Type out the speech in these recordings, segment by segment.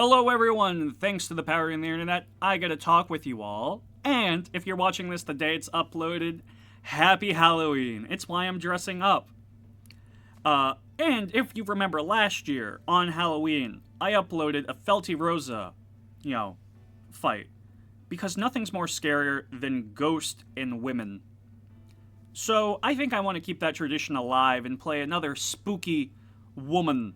Hello everyone, thanks to the power of the internet, I get to talk with you all. And if you're watching this the day it's uploaded, happy Halloween. It's why I'm dressing up. And if you remember last year, on Halloween, I uploaded a Felty Rosa, fight. Because nothing's more scarier than ghost and women. So I think I want to keep that tradition alive and play another spooky woman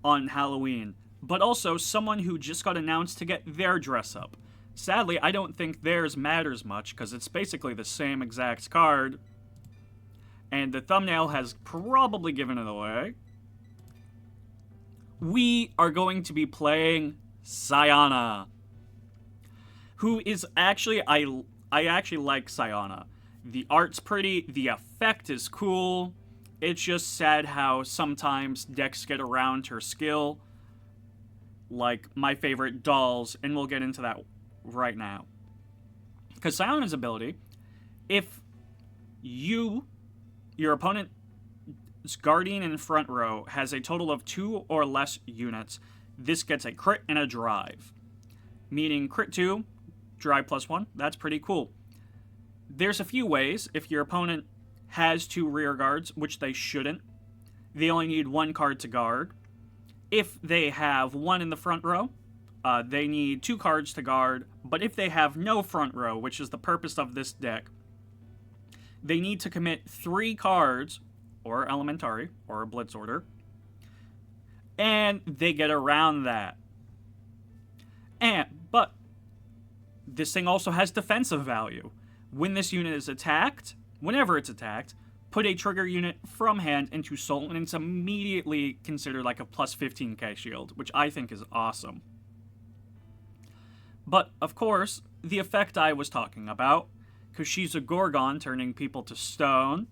on Halloween. But also someone who just got announced to get their dress up. Sadly, I don't think theirs matters much, because it's basically the same exact card. And the thumbnail has probably given it away. We are going to be playing Siana. Who is actually, I actually like Siana. The art's pretty, the effect is cool. It's just sad how sometimes decks get around her skill. Like my favorite dolls, and we'll get into that right now. Because Siana's ability, if your opponent's guardian in front row has a total of 2 or less units, this gets a crit and a drive. Meaning crit 2, drive +1, that's pretty cool. There's a few ways. If your opponent has 2 rear guards, which they shouldn't, they only need 1 card to guard. If they have 1 in the front row, they need 2 cards to guard. But if they have no front row, which is the purpose of this deck, they need to commit 3 cards, or Elementary, or a Blitz Order, and they get around that. But this thing also has defensive value. When this unit is attacked, whenever it's attacked, put a trigger unit from hand into soul, and it's immediately considered like a plus 15k shield, which I think is awesome. But, of course, the effect I was talking about, because she's a Gorgon turning people to stone,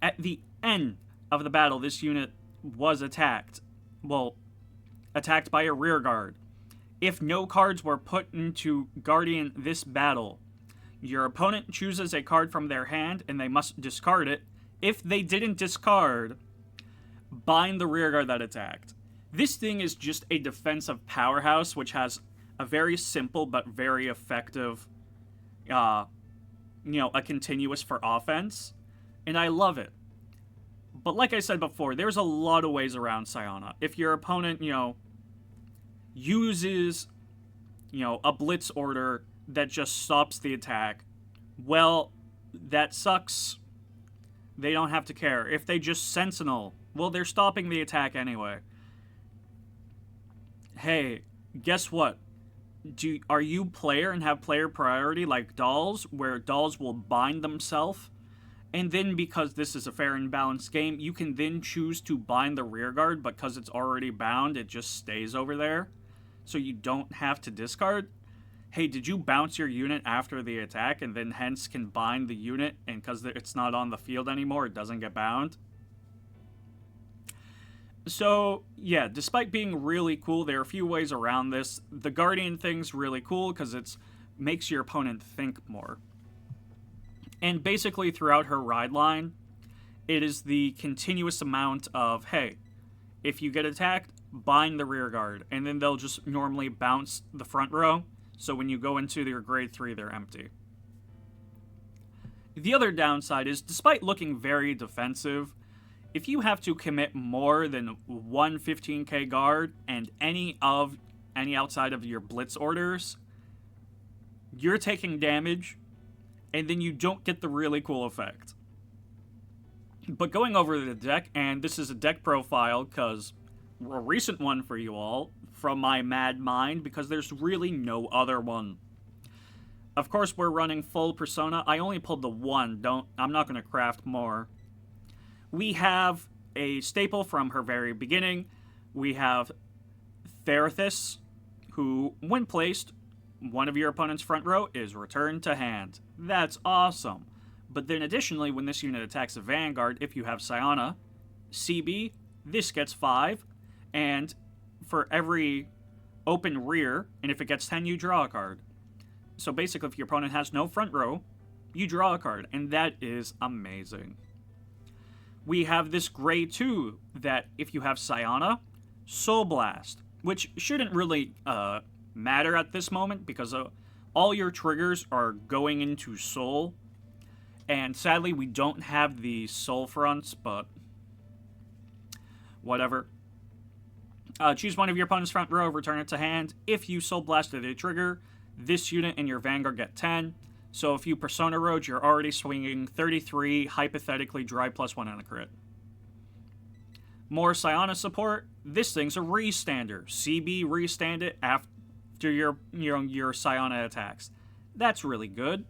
at the end of the battle, this unit was attacked. Well, attacked by a rear guard. If no cards were put into Guardian this battle, your opponent chooses a card from their hand, and they must discard it. If they didn't discard, bind the rearguard that attacked. This thing is just a defensive powerhouse, which has a very simple but very effective, a continuous for offense. And I love it. But like I said before, there's a lot of ways around Siana. If your opponent, uses, a blitz order that just stops the attack, well, that sucks. They don't have to care. If they just sentinel, well, they're stopping the attack anyway. Hey, guess what? Are you player and have player priority like dolls, where dolls will bind themselves? And then, because this is a fair and balanced game, you can then choose to bind the rearguard, but because it's already bound, it just stays over there. So you don't have to discard. Hey, did you bounce your unit after the attack and then hence can bind the unit, and because it's not on the field anymore, it doesn't get bound? So, yeah, despite being really cool, there are a few ways around this. The Guardian thing's really cool because it makes your opponent think more. And basically throughout her ride line, it is the continuous amount of, hey, if you get attacked, bind the rear guard, and then they'll just normally bounce the front row. So when you go into your grade 3, they're empty. The other downside is, despite looking very defensive, if you have to commit more than 1 15k guard and any outside of your blitz orders, you're taking damage, and then you don't get the really cool effect. But going over the deck, and this is a deck profile, because a recent one for you all, from my mad mind, because there's really no other one. Of course, we're running full Persona. I only pulled the 1. I'm not going to craft more. We have a staple from her very beginning. We have Therathis, who, when placed, one of your opponent's front row is returned to hand. That's awesome. But then additionally, when this unit attacks a Vanguard, if you have Siana, CB, this gets 5, and for every open rear, and if it gets 10, you draw a card. So basically, if your opponent has no front row, you draw a card, and that is amazing. We have this Gray 2 that if you have Siana, Soul Blast. which shouldn't really matter at this moment because all your triggers are going into soul. And sadly, we don't have the soul fronts, but whatever. Choose one of your opponent's front row, return it to hand. If you soul blasted a trigger, this unit and your Vanguard get 10. So if you Persona Road, you're already swinging 33, hypothetically drive +1 and a crit. More Siana support. This thing's a restander. CB restand it after your Siana attacks. That's really good.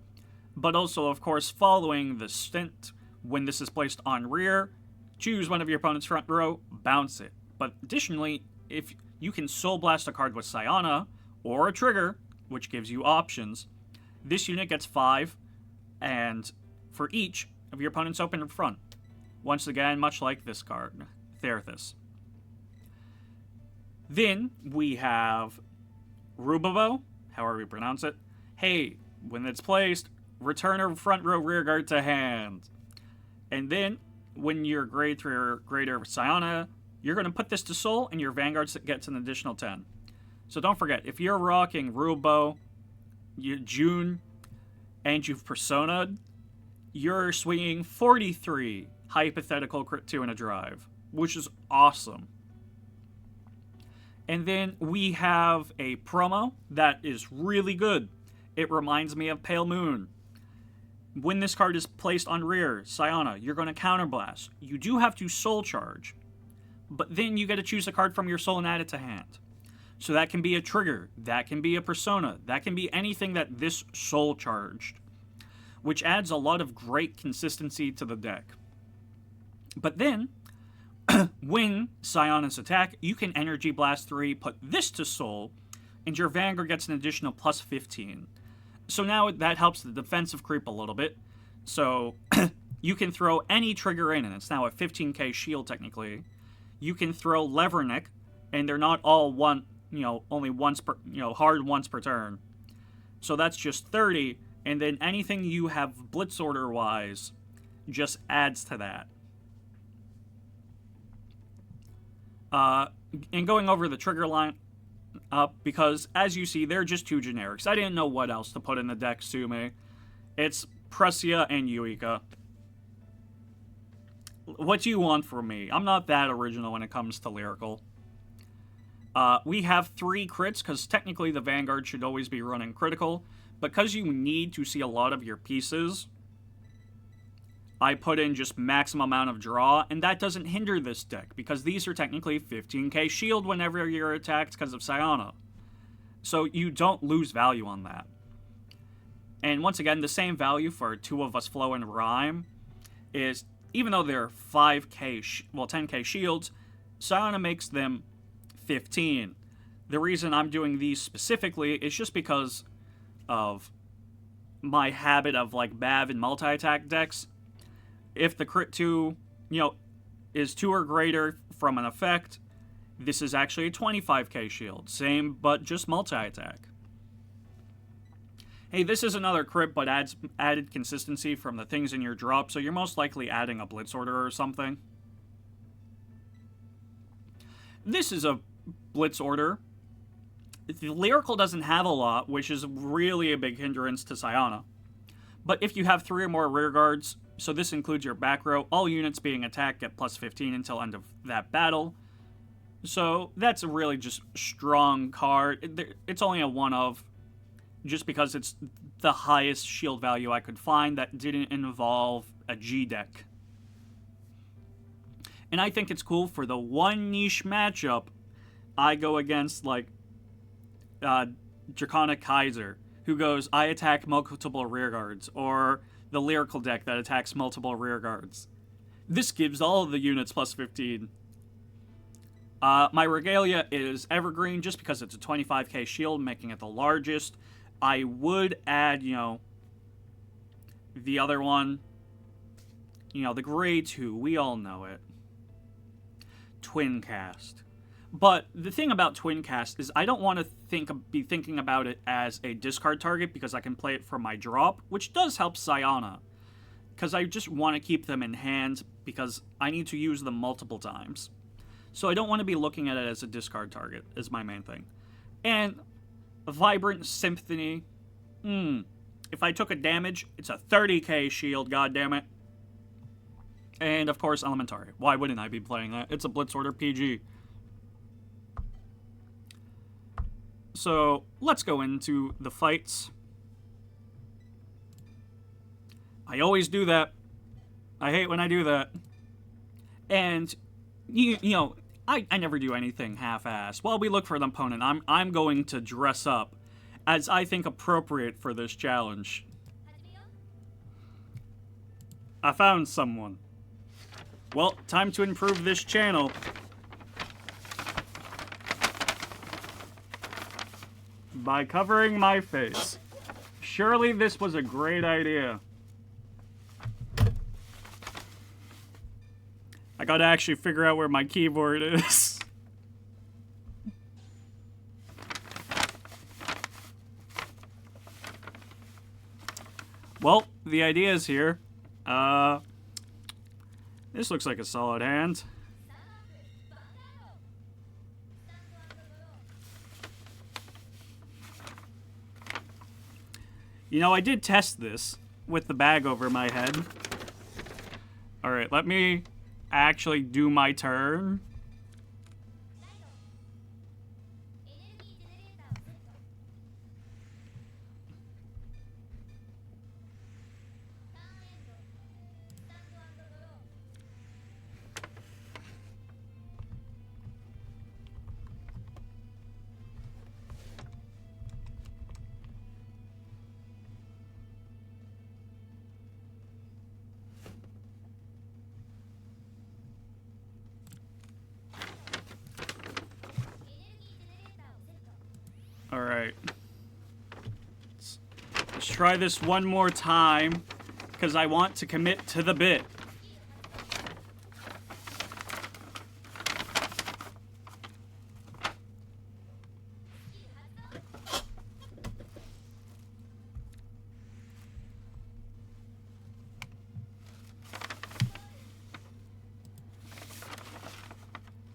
But also, of course, following the stint, when this is placed on rear, choose one of your opponent's front row, bounce it. But additionally, if you can soul blast a card with Siana or a trigger, which gives you options, this unit gets 5, and for each of your opponent's open front. Once again, much like this card, Therethis. Then we have Rubabo, however you pronounce it. Hey, when it's placed, return a front row rear guard to hand. And then, when you're grade 3 or greater Siana, you're going to put this to soul, and your Vanguard gets an additional 10. So don't forget, if you're rocking Rubo, June, and you've Persona'd, you're swinging 43 hypothetical crit 2 and a drive, which is awesome. And then we have a promo that is really good. It reminds me of Pale Moon. When this card is placed on rear, Siana, you're going to counterblast. You do have to soul charge, but then you get to choose a card from your soul and add it to hand. So that can be a trigger, that can be a persona, that can be anything that this soul charged, which adds a lot of great consistency to the deck. But then, when Siana's attack, you can Energy Blast 3, put this to soul, and your Vanguard gets an additional plus 15. So now that helps the defensive creep a little bit. So you can throw any trigger in, and it's now a 15k shield technically. You can throw Levernick, and they're not all only once per, hard once per turn. So that's just 30, and then anything you have blitz order wise just adds to that. And going over the trigger line up, because as you see, they're just two generics. I didn't know what else to put in the deck, Sume. It's Presia and Yuika. What do you want from me? I'm not that original when it comes to lyrical. We have 3 crits, because technically the Vanguard should always be running critical. Because you need to see a lot of your pieces, I put in just maximum amount of draw, and that doesn't hinder this deck, because these are technically 15k shield whenever you're attacked because of Siana. So you don't lose value on that. And once again, the same value for Two of Us Flow and Rhyme is, even though they're 10k shields, Siana makes them 15. The reason I'm doing these specifically is just because of my habit of Bav and multi-attack decks. If the crit 2, is 2 or greater from an effect, this is actually a 25k shield. Same, but just multi-attack. Hey, this is another crit, but adds added consistency from the things in your drop, so you're most likely adding a blitz order or something. This is a blitz order. The lyrical doesn't have a lot, which is really a big hindrance to Siana. But if you have 3 or more rear guards, so this includes your back row, all units being attacked get plus 15 until end of that battle. So that's a really just strong card. It's only a 1 of, just because it's the highest shield value I could find that didn't involve a G deck. And I think it's cool for the one niche matchup I go against, Draconic Kaiser, who goes, I attack multiple rear guards, or the lyrical deck that attacks multiple rear guards. This gives all of the units plus 15. My Regalia is Evergreen just because it's a 25k shield, making it the largest. I would add, the other one, the grade 2, we all know it. Twin Cast. But the thing about Twin Cast is I don't want to be thinking about it as a discard target because I can play it from my drop, which does help Siana. Because I just want to keep them in hand because I need to use them multiple times. So I don't want to be looking at it as a discard target, is my main thing. And Vibrant Symphony. If I took a damage, it's a 30k shield, goddammit. And of course, Elementary. Why wouldn't I be playing that? It's a Blitz Order PG. So let's go into the fights. I always do that. I hate when I do that. And you know, I never do anything half-assed. While we look for an opponent, I'm going to dress up as I think appropriate for this challenge. I found someone. Well, time to improve this channel. By covering my face. Surely this was a great idea. I gotta actually figure out where my keyboard is. Well, the idea is here. This looks like a solid hand. You know, I did test this with the bag over my head. Alright, let me actually do my turn. Alright. Let's try this one more time, because I want to commit to the bit.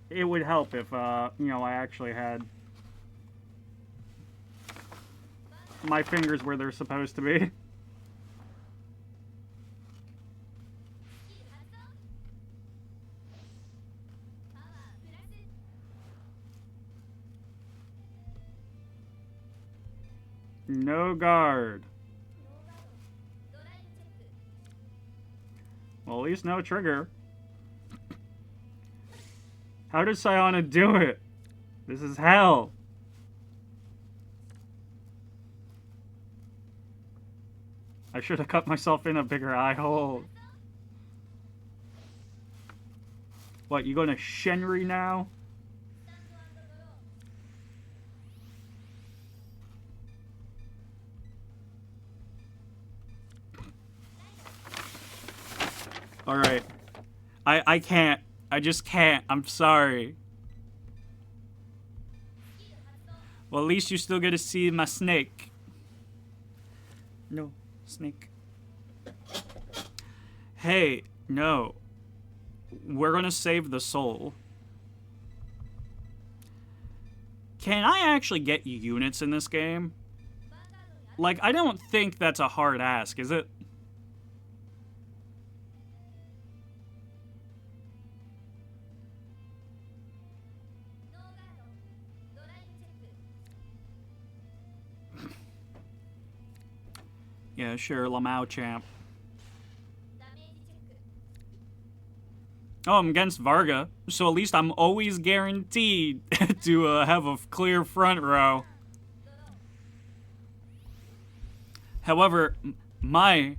It would help if, you know, I actually had my fingers where they're supposed to be. No guard. Well, at least no trigger. How does Siana do it? This is hell. I should have cut myself in a bigger eye hole. What, you going to Shenri now? Alright. I can't. I just can't. I'm sorry. Well, at least you still get to see my snake. No, snake. Hey, no. We're gonna save the soul. Can I actually get units in this game? Like, I don't think that's a hard ask, is it? Yeah, sure, Lamau champ. Oh, I'm against Varga, so at least I'm always guaranteed to have a clear front row. However, my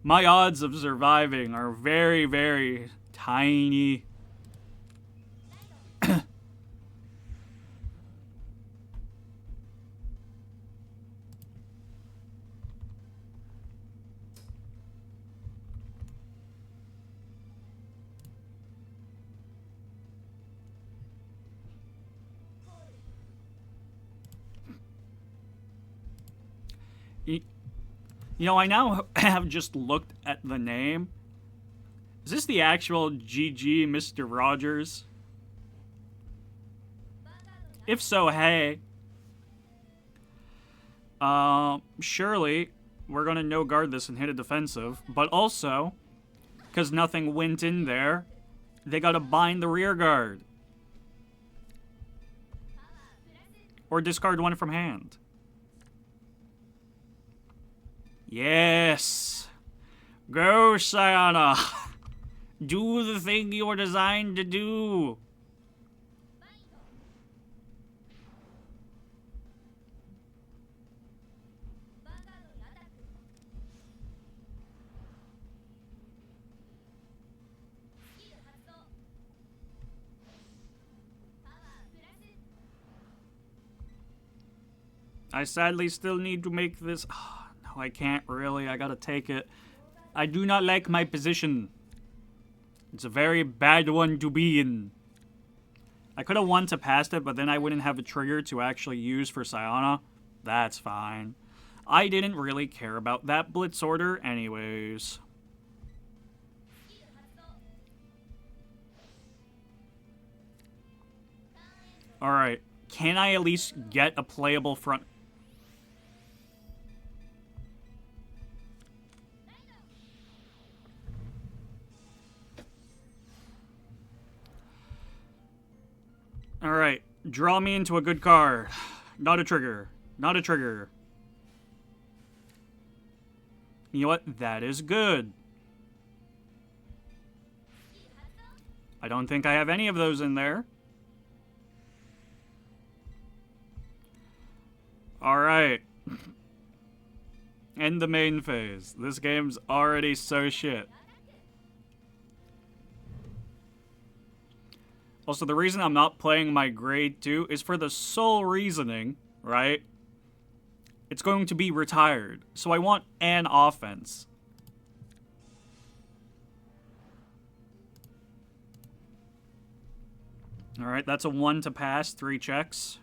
odds of surviving are very, very tiny. You know, I now have just looked at the name. Is this the actual GG Mr. Rogers? If so, hey. Surely we're gonna no-guard this and hit a defensive, but also, because nothing went in there, they gotta bind the rear guard. Or discard one from hand. Yes! Go, Siana! Do the thing you were designed to do! I sadly still need to make this... Oh, no, I can't really. I gotta take it. I do not like my position. It's a very bad one to be in. I could have won to past it, but then I wouldn't have a trigger to actually use for Siana. That's fine. I didn't really care about that blitz order anyways. Alright. Can I at least get a playable front... Alright, draw me into a good card. Not a trigger. Not a trigger. You know what? That is good. I don't think I have any of those in there. Alright. End the main phase. This game's already so shit. Also, the reason I'm not playing my grade 2 is for the sole reasoning, right? It's going to be retired. So I want an offense. Alright, that's a 1 to pass, 3 checks.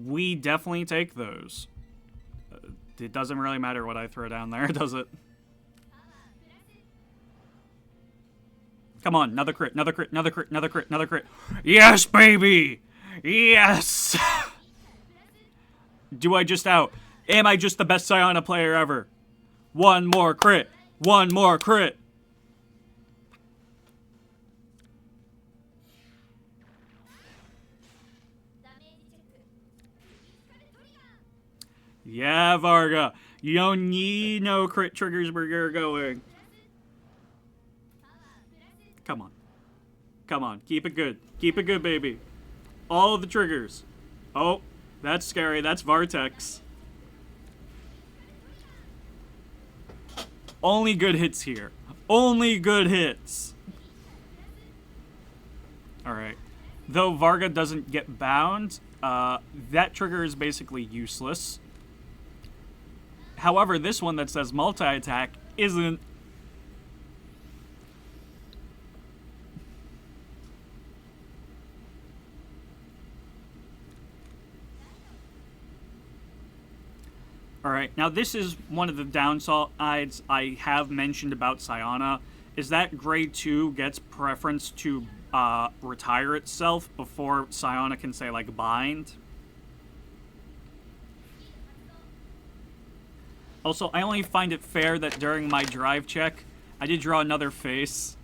We definitely take those. It doesn't really matter what I throw down there, does it? Come on, another crit, another crit, another crit, another crit, another crit. Yes, baby! Yes! Do I just out? Am I just the best Siana player ever? One more crit! One more crit! Yeah, Varga. You don't need no crit triggers where you're going. Come on. Come on. Keep it good. Keep it good, baby. All of the triggers. Oh, that's scary. That's Vartex. Only good hits here. Only good hits. Alright. Though Varga doesn't get bound, that trigger is basically useless. However, this one that says multi-attack isn't. Alright, now this is one of the downsides I have mentioned about Siana, is that grade 2 gets preference to retire itself before Siana can say, like, bind. Also, I only find it fair that during my drive check, I did draw another face.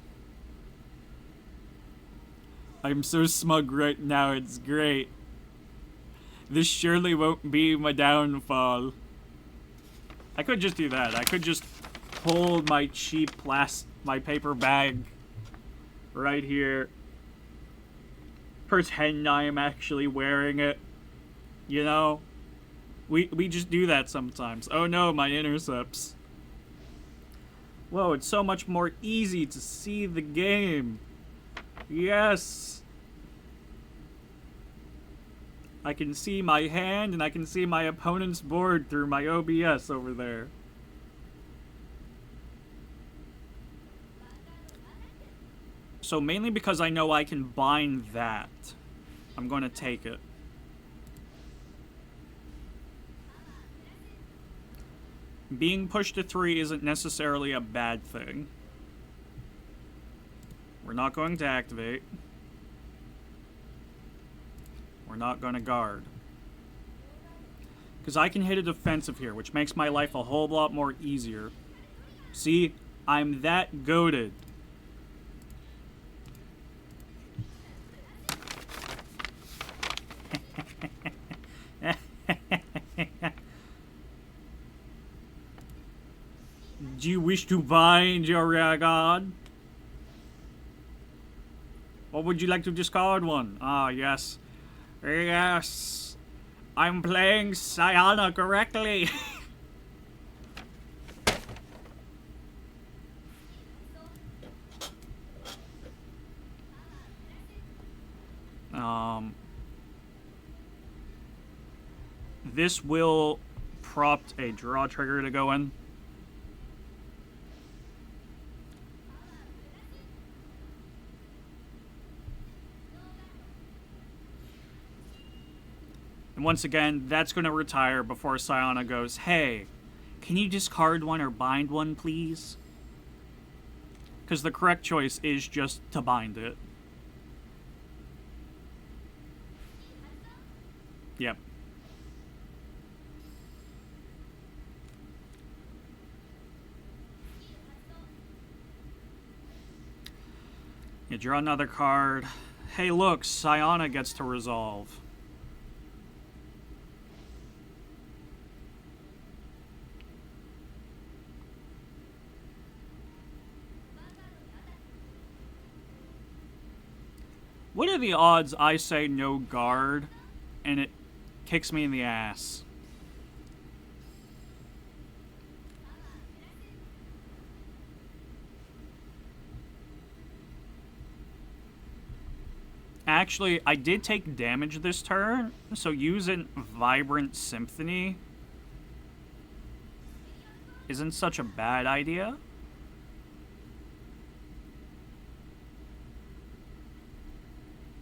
I'm so smug right now, it's great. This surely won't be my downfall. I could just do that. I could just hold my cheap my paper bag right here. Pretend I am actually wearing it. You know? We just do that sometimes. Oh no, my intercepts. Whoa, it's so much more easy to see the game. Yes! I can see my hand and I can see my opponent's board through my OBS over there. So mainly because I know I can bind that, I'm going to take it. Being pushed to 3 isn't necessarily a bad thing. We're not going to activate. We're not going to guard. Because I can hit a defensive here, which makes my life a whole lot more easier. See? I'm that goated. Do you wish to bind your god? Or would you like to discard one? Ah, yes. Yes. I'm playing Siana correctly. This will prompt a draw trigger to go in. And once again, that's going to retire before Siana goes, hey, can you discard one or bind one, please? Because the correct choice is just to bind it. Yep. You draw another card. Hey, look, Siana gets to resolve. What are the odds I say no guard and it kicks me in the ass? Actually, I did take damage this turn, so using Vibrant Symphony isn't such a bad idea.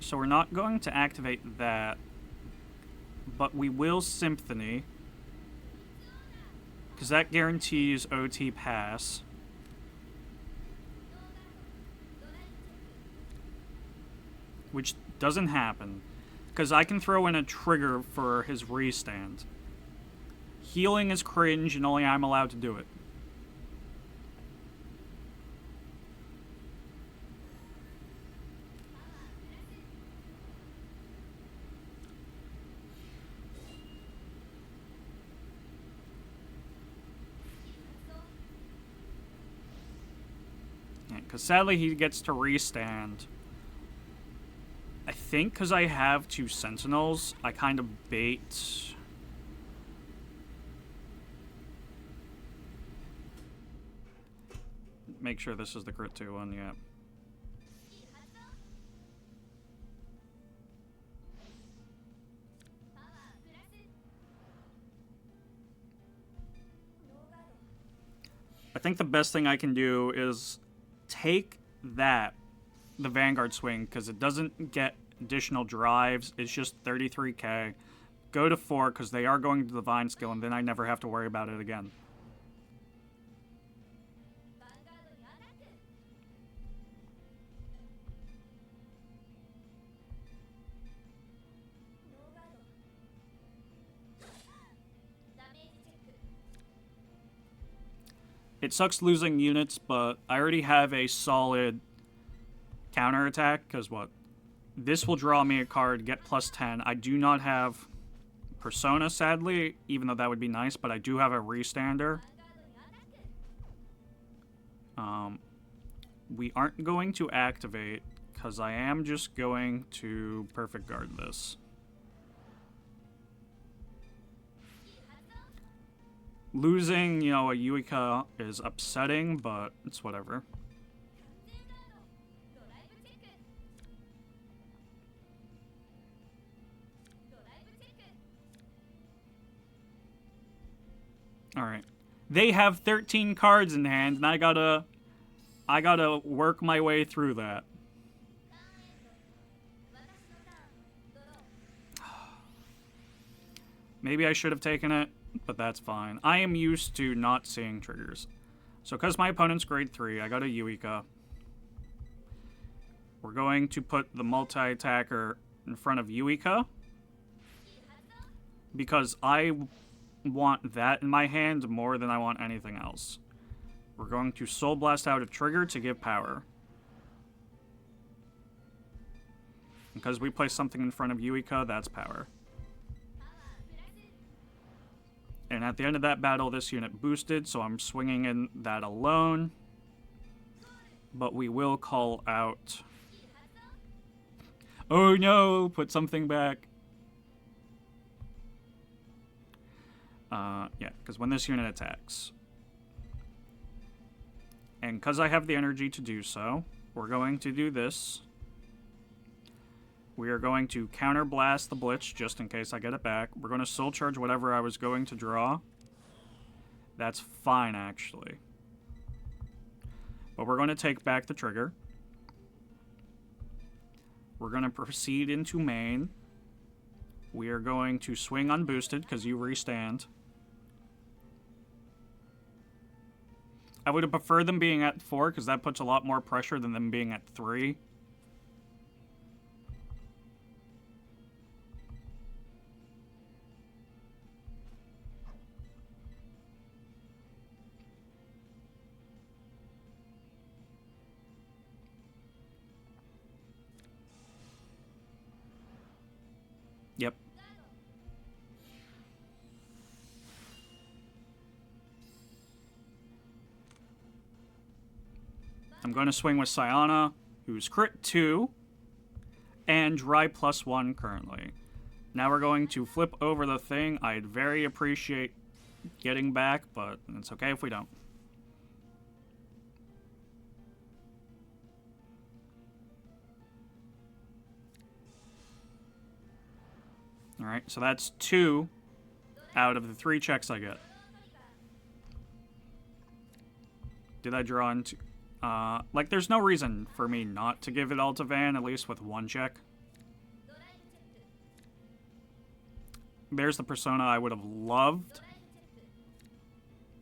So we're not going to activate that, but we will Symphony, because that guarantees OT pass. Which doesn't happen, because I can throw in a trigger for his restand. Healing is cringe, and only I'm allowed to do it. Because sadly he gets to restand. I think because I have 2 Sentinels, I kind of bait. Make sure this is the crit 2 one, yeah. I think the best thing I can do is take that, the Vanguard swing, because it doesn't get additional drives. It's just 33k. Go to 4 because they are going to Divine Skill, and then I never have to worry about it again. It sucks losing units, but I already have a solid counterattack, because what? This will draw me a card, get plus 10. I do not have Persona, sadly, even though that would be nice, but I do have a Restander. We aren't going to activate, because I am just going to Perfect Guard this. Losing, you know, a Yuika is upsetting, but it's whatever. Alright. They have 13 cards in hand, and I gotta work my way through that. Maybe I should have taken it. but that's fine. I am used to not seeing triggers. So because my opponent's grade 3, I got a Yuika. We're going to put the multi-attacker in front of Yuika. Because I want that in my hand more than I want anything else. We're going to Soul Blast out a trigger to give power. Because we place something in front of Yuika, that's power. And at the end of that battle, this unit boosted, so I'm swinging in that alone. But we will call out... Oh no! Put something back. Yeah, because when this unit attacks. And because I have the energy to do so, we're going to do this. We are going to counter blast the Blitz just in case I get it back. We're going to soul charge whatever I was going to draw. That's fine, actually. But we're going to take back the trigger. We're going to proceed into main. We are going to swing unboosted because you restand. I would have preferred them being at 4 because that puts a lot more pressure than them being at 3. Yep. I'm going to swing with Siana, who's crit 2, and dry +1 currently. Now we're going to flip over the thing. I'd very appreciate getting back, but it's okay if we don't. Alright, so that's 2 out of the 3 checks I get. Did I draw into... like, there's no reason for me not to give it all to Van, at least with 1 check. There's the persona I would have loved.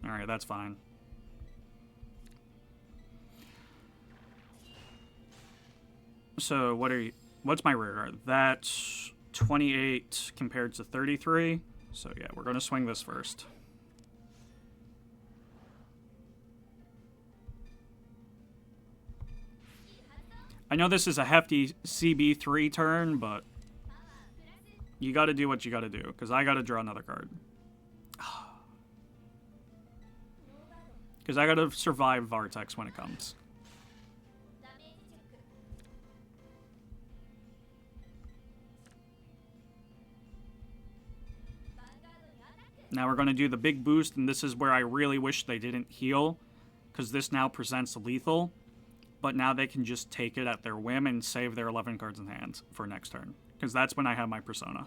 Alright, that's fine. So, what's my rear guard? That's 28 compared to 33. So, yeah, we're going to swing this first. I know this is a hefty CB3 turn, but you gotta do what you gotta do, because I gotta draw another card. Because I gotta survive Vartex when it comes. Now we're gonna do the big boost, and this is where I really wish they didn't heal, because this now presents lethal. But now they can just take it at their whim and save their 11 cards in hand for next turn. Because that's when I have my persona.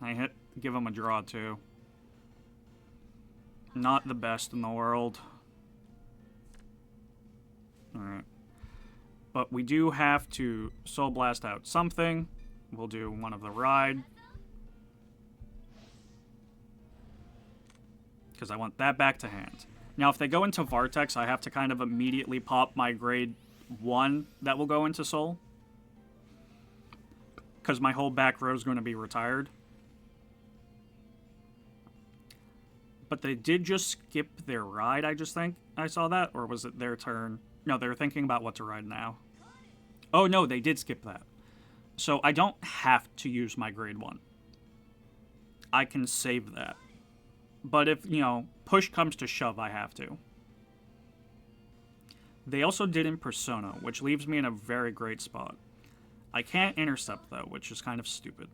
I give them a draw too. Not the best in the world. Alright. But we do have to Soul Blast out something. We'll do one of the ride. Because I want that back to hand. Now, if they go into Vartex, I have to kind of immediately pop my grade 1 that will go into Soul. Because my whole back row is going to be retired. But they did just skip their ride, I just think. I saw that. Or was it their turn? No, they're thinking about what to ride now. Oh, no, they did skip that. So I don't have to use my grade 1. I can save that. But if, you know, push comes to shove, I have to. They also did in Persona, which leaves me in a very great spot. I can't intercept, though, which is kind of stupid.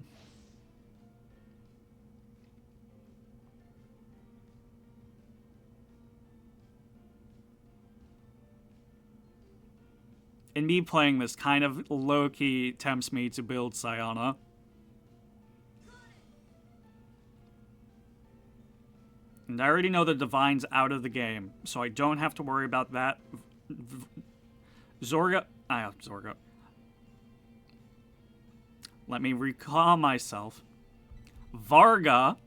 And me playing this kind of low-key tempts me to build Siana. And I already know the Divine's out of the game, so I don't have to worry about that. Zorga. Let me recall myself. Varga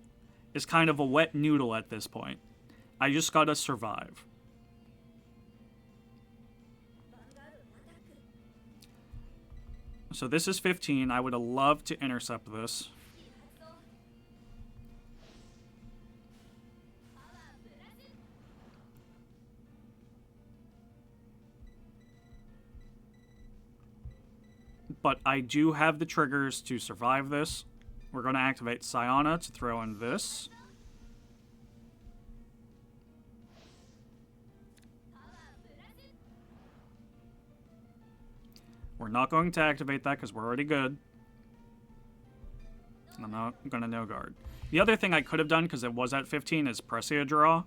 is kind of a wet noodle at this point. I just gotta survive. So this is 15. I would have loved to intercept this. But I do have the triggers to survive this. We're going to activate Siana to throw in this. We're not going to activate that because we're already good. I'm not going to no guard. The other thing I could have done, because it was at 15, is Pressia draw.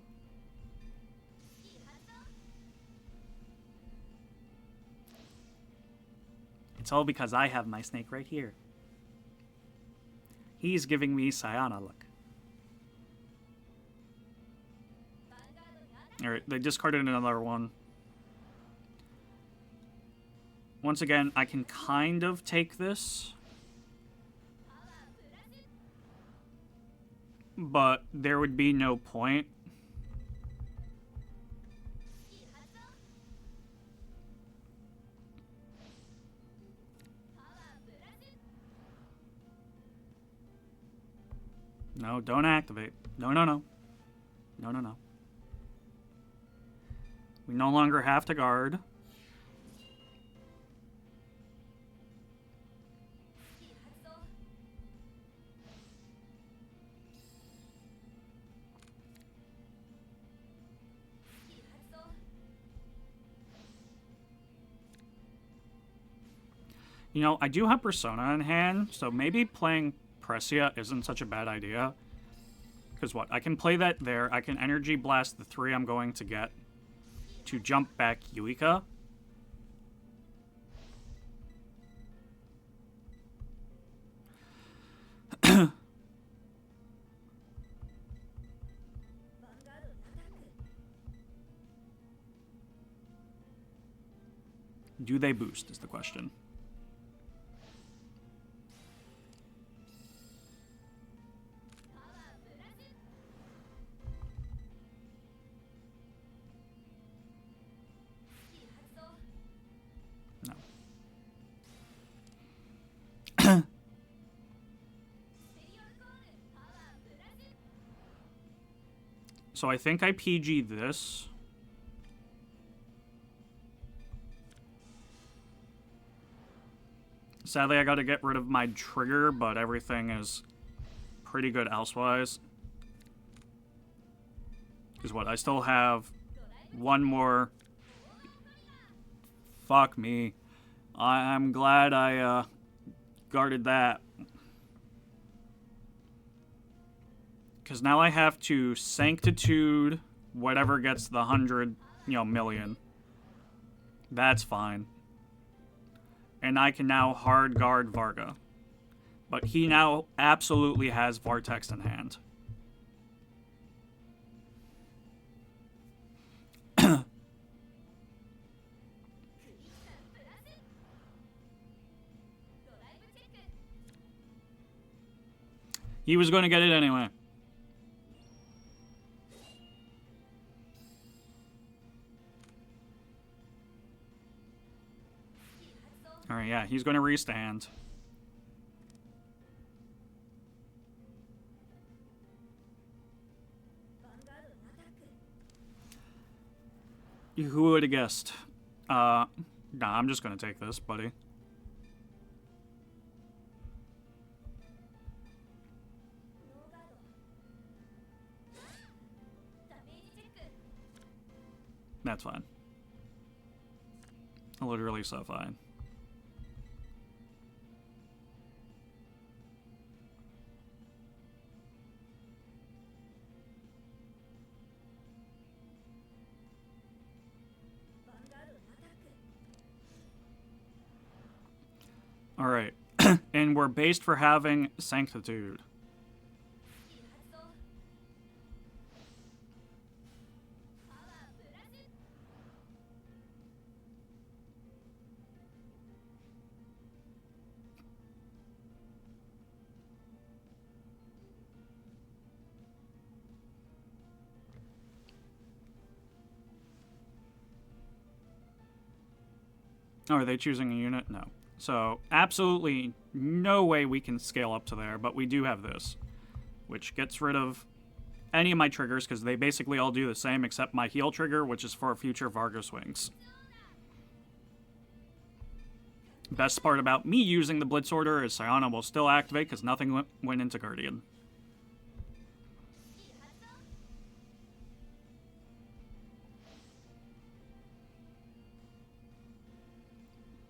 It's all because I have my snake right here. He's giving me Siana look. Alright, they discarded another one. Once again, I can kind of take this. But there would be no point. No, don't activate. No, no, no. No, no, no. We no longer have to guard. You know, I do have Persona in hand, so maybe playing Pressia isn't such a bad idea. Because what? I can play that there. I can Energy Blast the 3 I'm going to get to jump back Yuika. Do they boost is the question. So I think I PG this. Sadly, I gotta get rid of my trigger, but everything is pretty good elsewise. Because what? I still have one more. Fuck me. I'm glad I guarded that. Because now I have to Sanctitude whatever gets the 100, million. That's fine. And I can now hard guard Varga. But he now absolutely has Vortex in hand. He was going to get it anyway. Alright, yeah, he's going to restand. Who would have guessed? Nah, I'm just going to take this, buddy. That's fine. Literally so fine. Alright. And we're based for having Sanctitude. Oh, are they choosing a unit? No. So, absolutely no way we can scale up to there, but we do have this, which gets rid of any of my triggers, because they basically all do the same, except my heal trigger, which is for future Vargo swings. Best part about me using the Blitz Order is Siana will still activate, because nothing went into Guardian.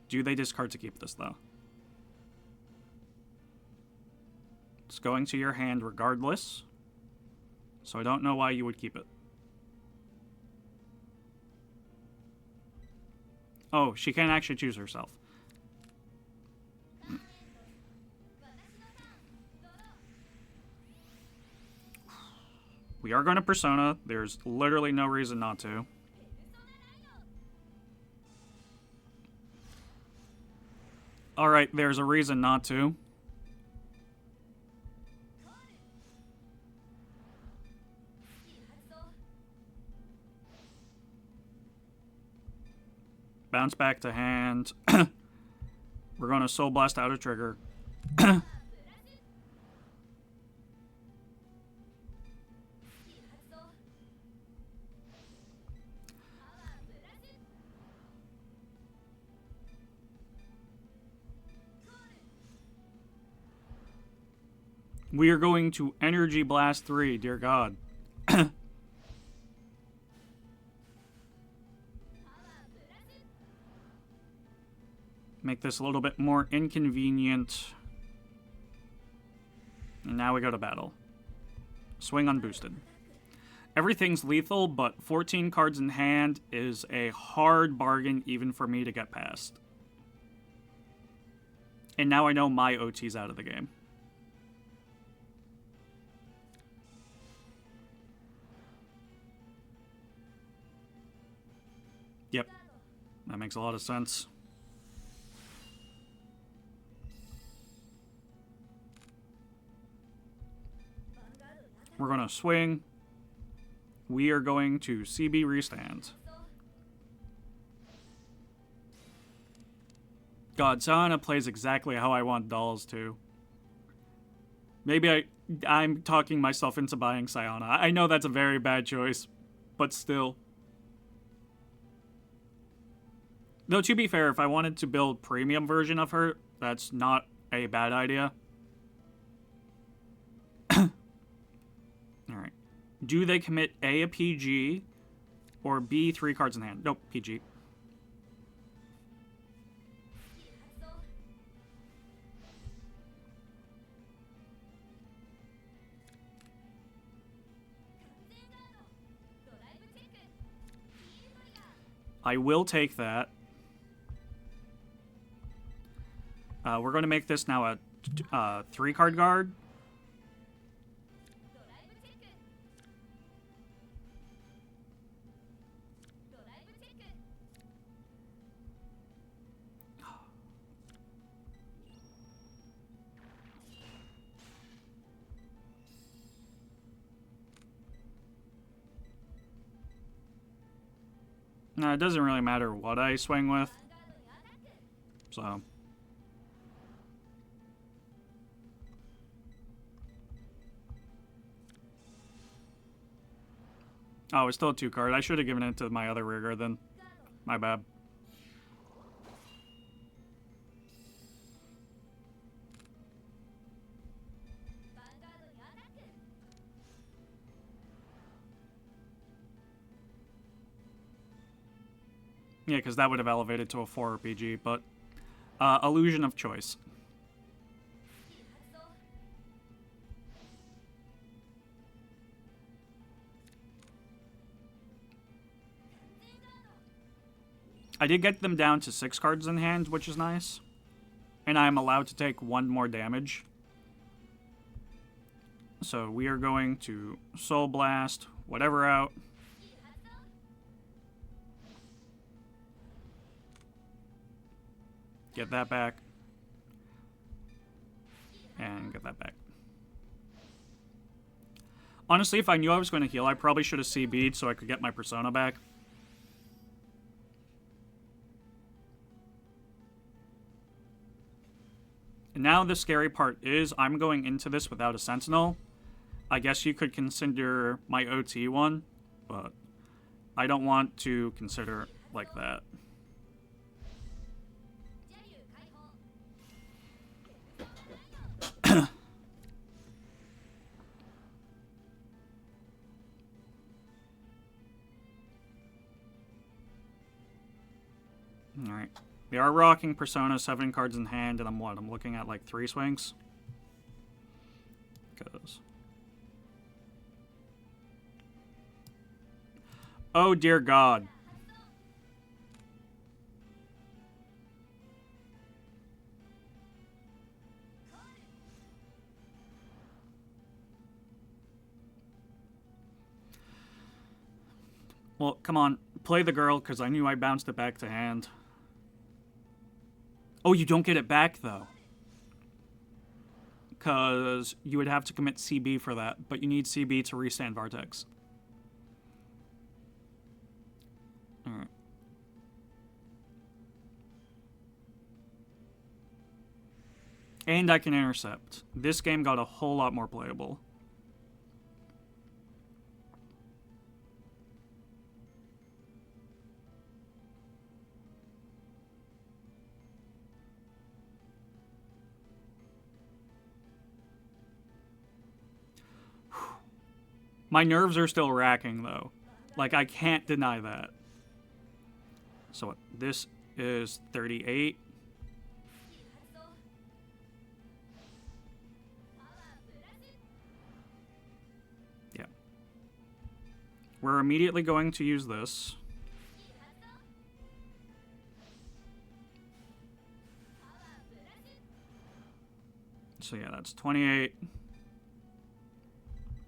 Do they discard to keep this, though? It's going to your hand regardless, so I don't know why you would keep it. Oh, she can't actually choose herself. We are going to Persona. There's literally no reason not to. Alright, there's a reason not to. Bounce back to hand. We're going to Soul Blast out of trigger. We are going to Energy Blast 3, dear God. Make this a little bit more inconvenient. And now we go to battle. Swing unboosted. Everything's lethal, but 14 cards in hand is a hard bargain even for me to get past. And now I know my OT's out of the game. Yep. That makes a lot of sense. We're going to swing. We are going to CB restand. God, Siana plays exactly how I want dolls to. Maybe I'm talking myself into buying Siana. I know that's a very bad choice, but still. Though, to be fair, if I wanted to build premium version of her, that's not a bad idea. Alright. Do they commit A, a PG, or B, 3 cards in hand? Nope, PG. I will take that. We're going to make this now a 3-card guard. No, it doesn't really matter what I swing with. So. Oh, it's still a 2-card. I should have given it to my other rigger then. My bad. Yeah, because that would have elevated to a 4 RPG, but illusion of choice. I did get them down to 6 cards in hand, which is nice. And I'm allowed to take 1 more damage. So we are going to Soul Blast, whatever out. Get that back. And get that back. Honestly, if I knew I was going to heal, I probably should have CB'd so I could get my Persona back. the scary part is I'm going into this without a sentinel. I guess you could consider my OT one, but I don't want to consider it like that. Alright. We are rocking Persona, 7 cards in hand, and I'm looking at like 3 swings? Because... oh dear God. Well, come on. Play the girl, because I knew I bounced it back to hand. Oh, you don't get it back, though. Because you would have to commit CB for that, but you need CB to restand Vartex. Alright. And I can intercept. This game got a whole lot more playable. My nerves are still racking, though. Like, I can't deny that. So, what? This is 38. Yeah. We're immediately going to use this. So, yeah, that's 28.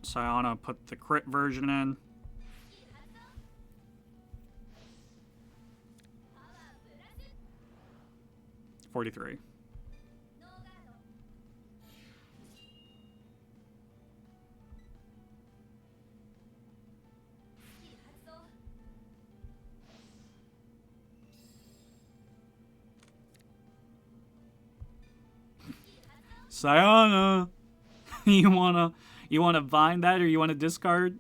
Siana put the crit version in. $43. Siana, you wanna bind that, or you wanna discard?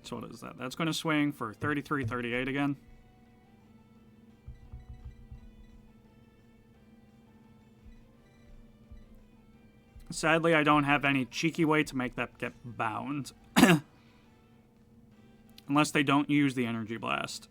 So what is that? That's going to swing for 33, 38 again. Sadly, I don't have any cheeky way to make that get bound. Unless they don't use the energy blast.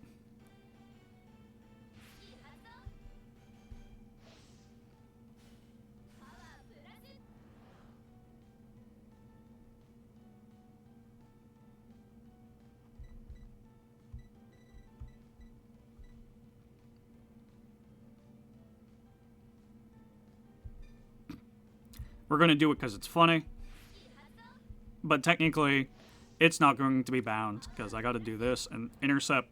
We're going to do it because it's funny. But technically, it's not going to be bound because I got to do this and intercept.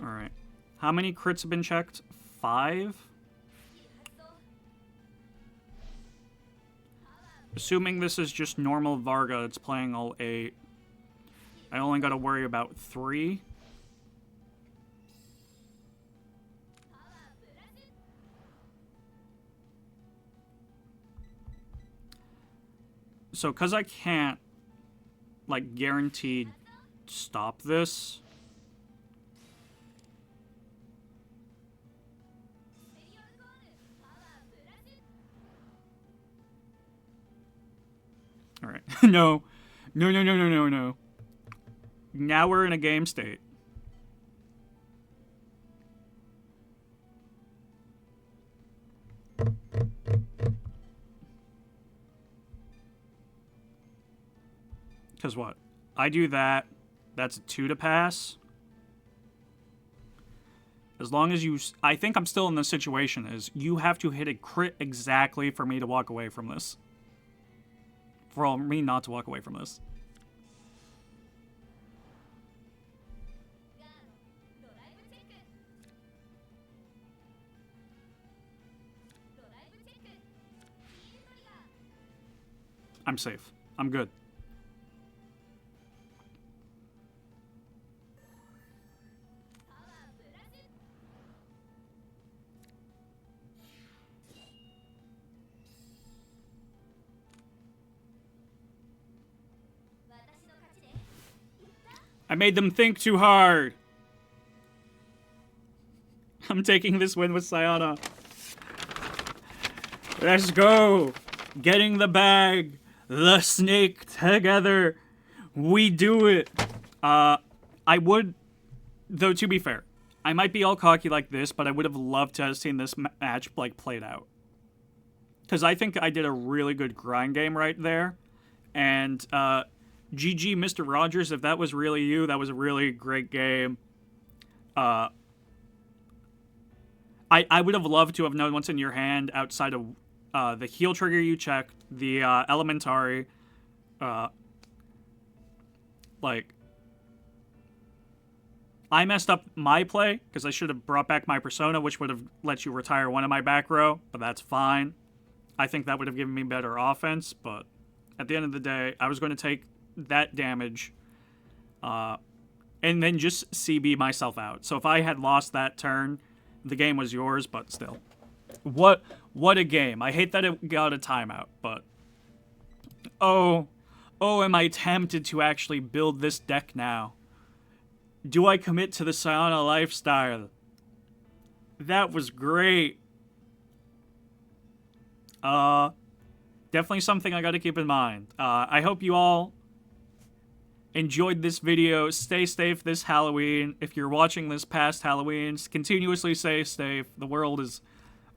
Alright. How many crits have been checked? 5? Assuming this is just normal Varga, it's playing all 8. I only gotta worry about 3. So, because I can't, like, guaranteed stop this... Alright. No. No, no, no, no, no, no. Now we're in a game state. Because what? I do that. That's a 2 to pass. As long as you... I think I'm still in the situation is you have to hit a crit exactly for me to walk away from this. For me not to walk away from this. I'm safe. I'm good. I made them think too hard. I'm taking this win with Siana. Let's go. Getting the bag. The snake together. We do it. I would, though to be fair, I might be all cocky like this, but I would have loved to have seen this match like played out. Because I think I did a really good grind game right there. And GG, Mr. Rogers, if that was really you, that was a really great game. I would have loved to have known what's in your hand outside of the heal trigger you checked, the elementary, like, I messed up my play because I should have brought back my persona, which would have let you retire one of my back row, but that's fine. I think that would have given me better offense, but at the end of the day, I was going to take that damage and then just CB myself out. So if I had lost that turn, the game was yours, but still. What a game. I hate that it got a timeout, but... Oh, am I tempted to actually build this deck now? Do I commit to the Siana lifestyle? That was great. Definitely something I gotta keep in mind. I hope you all enjoyed this video. Stay safe this Halloween. If you're watching this past Halloween, continuously stay safe. The world is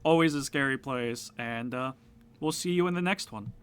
always a scary place, and we'll see you in the next one.